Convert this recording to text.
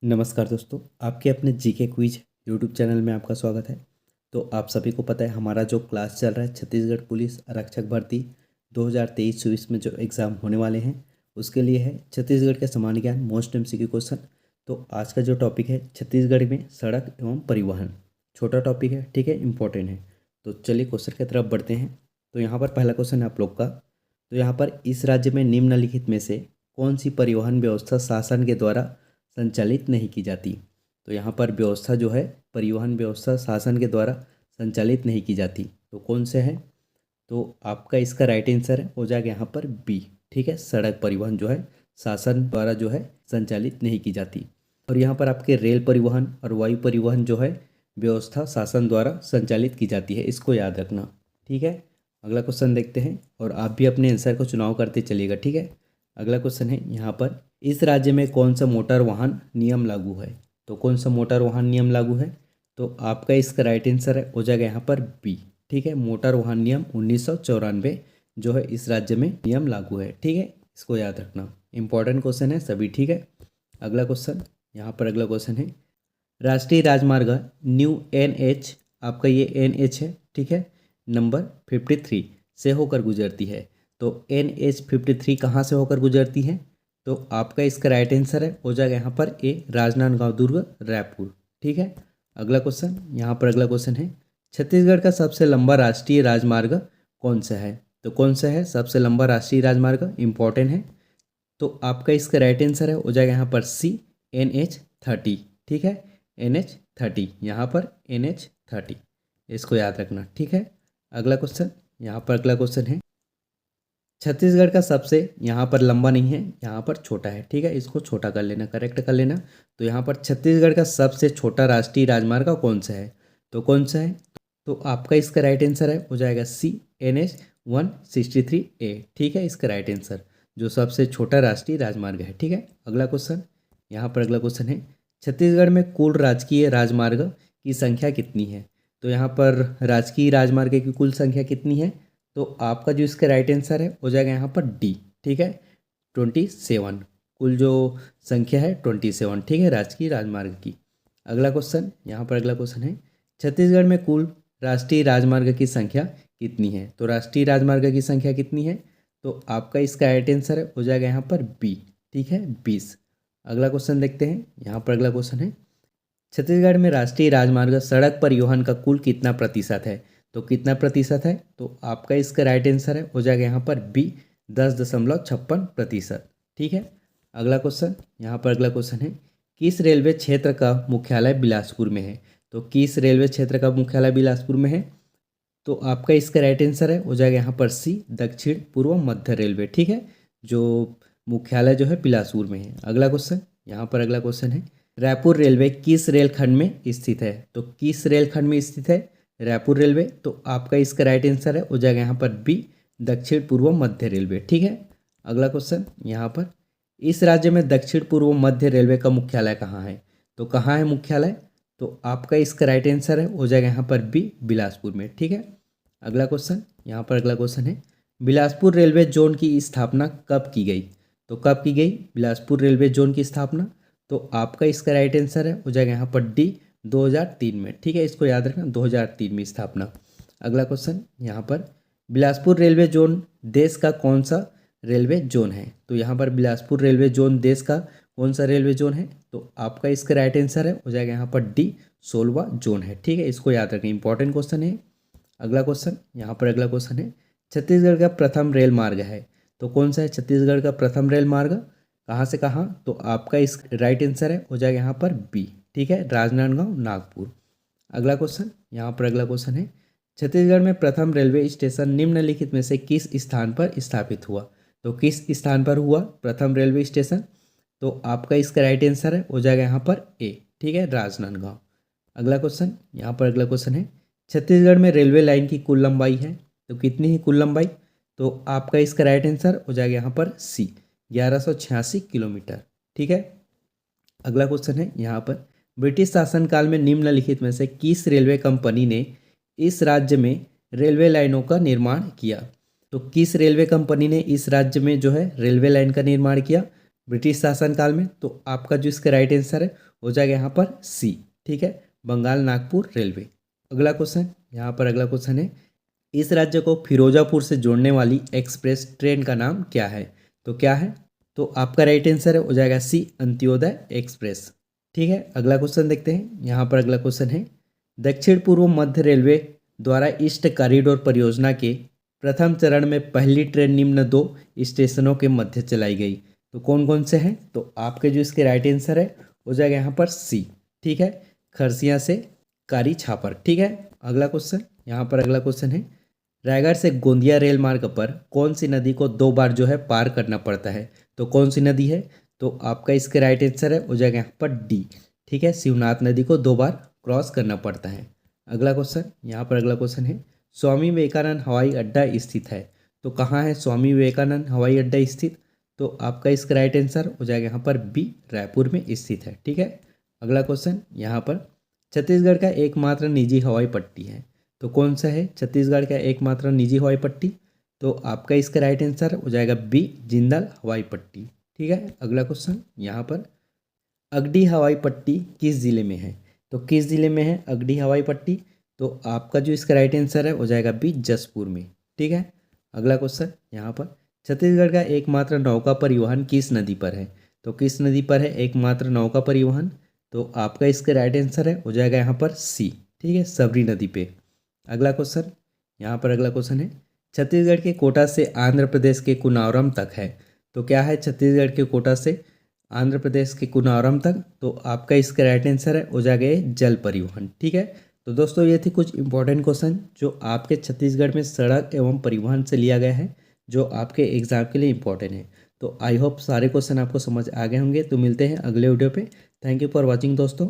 नमस्कार दोस्तों, आपके अपने जीके क्विज यूट्यूब चैनल में आपका स्वागत है। तो आप सभी को पता है हमारा जो क्लास चल रहा है छत्तीसगढ़ पुलिस आरक्षक भर्ती 2023-24 में जो एग्ज़ाम होने वाले हैं उसके लिए है छत्तीसगढ़ के सामान्य ज्ञान मोस्ट एमसीक्यू क्वेश्चन। तो आज का जो टॉपिक है छत्तीसगढ़ में सड़क एवं परिवहन, छोटा टॉपिक है, ठीक है, इंपॉर्टेंट है। तो चलिए क्वेश्चन की तरफ बढ़ते हैं। तो यहाँ पर पहला क्वेश्चन है आप लोग का। तो यहाँ पर इस राज्य में निम्नलिखित में से कौन सी परिवहन व्यवस्था शासन के द्वारा संचालित नहीं की जाती। तो यहाँ पर व्यवस्था जो है परिवहन व्यवस्था शासन के द्वारा संचालित नहीं की जाती, तो कौन से है? तो आपका इसका राइट आंसर हो जाएगा यहाँ पर बी, ठीक है, सड़क परिवहन जो है शासन द्वारा जो है संचालित नहीं की जाती। और यहाँ पर आपके रेल परिवहन और वायु परिवहन जो है व्यवस्था शासन द्वारा संचालित की जाती है, इसको याद रखना, ठीक है। अगला क्वेश्चन देखते हैं और आप भी अपने आंसर को चुनाव करते चलिएगा, ठीक है। अगला क्वेश्चन है यहाँ पर, इस राज्य में कौन सा मोटर वाहन नियम लागू है। तो कौन सा मोटर वाहन नियम लागू है? तो आपका इसका राइट आंसर हो जाएगा यहाँ पर बी, ठीक है, मोटर वाहन नियम 1994 जो है इस राज्य में नियम लागू है, ठीक है, इसको याद रखना, इंपॉर्टेंट क्वेश्चन है सभी, ठीक है। अगला क्वेश्चन, यहाँ पर अगला क्वेश्चन है, राष्ट्रीय राजमार्ग न्यू NH, आपका ये NH है, ठीक है, नंबर 53 से होकर गुजरती है। तो NH 53 कहाँ से होकर गुजरती है? तो आपका इसका राइट आंसर है हो जाएगा यहाँ पर ए, राजनांदगांव दुर्ग रायपुर, ठीक है। अगला क्वेश्चन, यहाँ पर अगला क्वेश्चन है, छत्तीसगढ़ का सबसे लंबा राष्ट्रीय राजमार्ग कौन सा है? तो कौन सा है सबसे लंबा राष्ट्रीय राजमार्ग, इंपॉर्टेंट है। तो आपका इसका राइट आंसर है हो जाएगा यहाँ पर सी, NH 30, ठीक है, NH 30, यहाँ पर NH 30, इसको याद रखना, ठीक है। अगला क्वेश्चन, यहाँ पर अगला क्वेश्चन है, छत्तीसगढ़ का सबसे, यहाँ पर लंबा नहीं है, यहाँ पर छोटा है, ठीक है, इसको छोटा कर लेना, करेक्ट कर लेना। तो यहाँ पर छत्तीसगढ़ का सबसे छोटा राष्ट्रीय राजमार्ग कौन सा है? तो कौन सा है? तो आपका इसका राइट आंसर है हो जाएगा सी, NH 163A, ठीक है, इसका राइट आंसर जो सबसे छोटा राष्ट्रीय राजमार्ग है, ठीक है। अगला क्वेश्चन, यहाँ पर अगला क्वेश्चन है, छत्तीसगढ़ में कुल राजकीय राजमार्ग की संख्या कितनी है? तो यहाँ पर राजकीय राजमार्ग की कुल संख्या कितनी है? तो आपका जो इसका राइट आंसर है हो जाएगा यहाँ पर डी, ठीक है, 27, कुल जो संख्या है 27, ठीक है, राजकीय राजमार्ग की। अगला क्वेश्चन, यहाँ पर अगला क्वेश्चन है, छत्तीसगढ़ में कुल राष्ट्रीय राजमार्ग की संख्या कितनी है? तो राष्ट्रीय राजमार्ग की संख्या कितनी है? तो आपका इसका राइट आंसर हो जाएगा यहाँ पर बी, ठीक है, 20। अगला क्वेश्चन देखते हैं, यहाँ पर अगला क्वेश्चन है, छत्तीसगढ़ में राष्ट्रीय राजमार्ग सड़क परिवहन का कुल कितना प्रतिशत है? तो कितना प्रतिशत है? तो आपका इसका राइट आंसर है हो जाएगा यहाँ पर बी, 10.56%, ठीक है। अगला क्वेश्चन, यहाँ पर अगला क्वेश्चन है, किस रेलवे क्षेत्र का मुख्यालय बिलासपुर में है? तो किस रेलवे क्षेत्र का मुख्यालय बिलासपुर में है? तो आपका इसका राइट आंसर है हो जाएगा यहाँ पर सी, दक्षिण पूर्व मध्य रेलवे, ठीक है, जो मुख्यालय जो है बिलासपुर में है। अगला क्वेश्चन, यहाँ पर अगला क्वेश्चन है, रायपुर रेलवे किस रेलखंड में स्थित है? तो किस रेलखंड में स्थित है रायपुर रेलवे? तो आपका इसका राइट आंसर है हो जाएगा यहाँ पर बी, दक्षिण पूर्व मध्य रेलवे, ठीक है। अगला क्वेश्चन, यहाँ पर, इस राज्य में दक्षिण पूर्व मध्य रेलवे का मुख्यालय कहाँ है? तो कहाँ है मुख्यालय? तो आपका इसका राइट आंसर है हो जाएगा यहाँ पर बी, बिलासपुर में, ठीक है। अगला क्वेश्चन, यहाँ पर अगला क्वेश्चन है, बिलासपुर रेलवे जोन की स्थापना कब की गई? तो कब की गई बिलासपुर रेलवे जोन की स्थापना? तो आपका इसका राइट आंसर है हो जाएगा यहाँ पर डी, 2003 में, ठीक है, इसको याद रखना, 2003 में स्थापना। अगला क्वेश्चन, यहाँ पर, बिलासपुर रेलवे जोन देश का कौन सा रेलवे जोन है? तो यहाँ पर बिलासपुर रेलवे जोन देश का कौन सा रेलवे जोन है? तो आपका इसका राइट आंसर है हो जाएगा यहाँ पर डी, 16वां जोन है, ठीक है, इसको याद रखें, इंपॉर्टेंट क्वेश्चन है। अगला क्वेश्चन, यहाँ पर अगला क्वेश्चन है, छत्तीसगढ़ का प्रथम रेल मार्ग है, तो कौन सा है छत्तीसगढ़ का प्रथम रेल मार्ग, कहाँ से कहाँ? तो आपका इस राइट आंसर है हो जाएगा यहाँ पर बी, ठीक है, राजनांदगांव नागपुर। अगला क्वेश्चन, यहाँ पर अगला क्वेश्चन है, छत्तीसगढ़ में प्रथम रेलवे स्टेशन निम्नलिखित में से किस स्थान पर स्थापित हुआ? तो किस स्थान पर हुआ प्रथम रेलवे स्टेशन? तो आपका इसका राइट आंसर है हो जाएगा यहाँ पर ए, ठीक है, राजनांदगांव। अगला क्वेश्चन, यहाँ पर अगला क्वेश्चन है, छत्तीसगढ़ में रेलवे लाइन की कुल लंबाई है, तो कितनी है कुल लंबाई? तो आपका इसका राइट आंसर हो जाएगा यहाँ पर सी, 1186 किलोमीटर, ठीक है। अगला क्वेश्चन है, यहाँ पर, ब्रिटिश शासनकाल में निम्नलिखित में से किस रेलवे कंपनी ने इस राज्य में रेलवे लाइनों का निर्माण किया? तो किस रेलवे कंपनी ने इस राज्य में जो है रेलवे लाइन का निर्माण किया ब्रिटिश शासनकाल में? तो आपका जो इसका राइट आंसर है हो जाएगा यहाँ पर सी। ठीक है, बंगाल नागपुर रेलवे। अगला क्वेश्चन, यहाँ पर अगला क्वेश्चन है, इस राज्य को फिरोजापुर से जोड़ने वाली एक्सप्रेस ट्रेन का नाम क्या है? तो क्या है? तो आपका राइट आंसर है हो जाएगा सी, अंत्योदय एक्सप्रेस। ठीक है, अगला क्वेश्चन देखते हैं। यहाँ पर अगला क्वेश्चन है, दक्षिण पूर्व मध्य रेलवे द्वारा ईस्ट कॉरिडोर परियोजना के प्रथम चरण में पहली ट्रेन निम्न 2 स्टेशनों के मध्य चलाई गई, तो कौन कौन से हैं? तो आपके जो इसके राइट आंसर है हो जाएगा यहाँ पर सी। ठीक है, खरसिया से कारी छापर। ठीक है, अगला क्वेश्चन, यहाँ पर अगला क्वेश्चन है, रायगढ़ से गोंदिया रेल मार्ग पर कौन सी नदी को 2 बार जो है पार करना पड़ता है? तो कौन सी नदी है? तो आपका इसके राइट आंसर है हो जाएगा यहाँ पर डी। ठीक है, शिवनाथ नदी को 2 बार क्रॉस करना पड़ता है। अगला क्वेश्चन, यहाँ पर अगला क्वेश्चन है, स्वामी विवेकानंद हवाई अड्डा स्थित है, तो कहाँ है स्वामी विवेकानंद हवाई अड्डा स्थित? तो आपका इसका राइट आंसर हो जाएगा यहाँ पर बी, रायपुर में स्थित है। ठीक है, अगला क्वेश्चन, यहाँ पर छत्तीसगढ़ का एकमात्र निजी हवाई पट्टी है, तो कौन सा है छत्तीसगढ़ का एकमात्र निजी हवाई पट्टी? तो आपका इसका राइट आंसर हो जाएगा बी, जिंदाल हवाई पट्टी। ठीक है, अगला क्वेश्चन, यहाँ पर अगडी हवाई पट्टी किस जिले में है? तो किस जिले में है अगडी हवाई पट्टी? तो आपका जो इसका राइट आंसर है हो जाएगा बी, जसपुर में। ठीक है, अगला क्वेश्चन, यहाँ पर छत्तीसगढ़ का एकमात्र नौका परिवहन किस नदी पर है? तो किस नदी पर है एकमात्र नौका परिवहन? तो आपका इसका राइट आंसर है हो जाएगा यहाँ पर सी। ठीक है, सबरी नदी पे। अगला क्वेश्चन, यहाँ पर अगला क्वेश्चन है, छत्तीसगढ़ के कोटा से आंध्र प्रदेश के कुनारम तक है, तो क्या है छत्तीसगढ़ के कोटा से आंध्र प्रदेश के कुनारम तक? तो आपका इसका राइट आंसर है हो जाएगा जल परिवहन। ठीक है, तो दोस्तों ये थी कुछ इंपॉर्टेंट क्वेश्चन जो आपके छत्तीसगढ़ में सड़क एवं परिवहन से लिया गया है, जो आपके एग्जाम के लिए इंपॉर्टेंट है। तो आई होप सारे क्वेश्चन आपको समझ आ गए होंगे। तो मिलते हैं अगले वीडियो पे। थैंक यू फॉर वॉचिंग दोस्तों।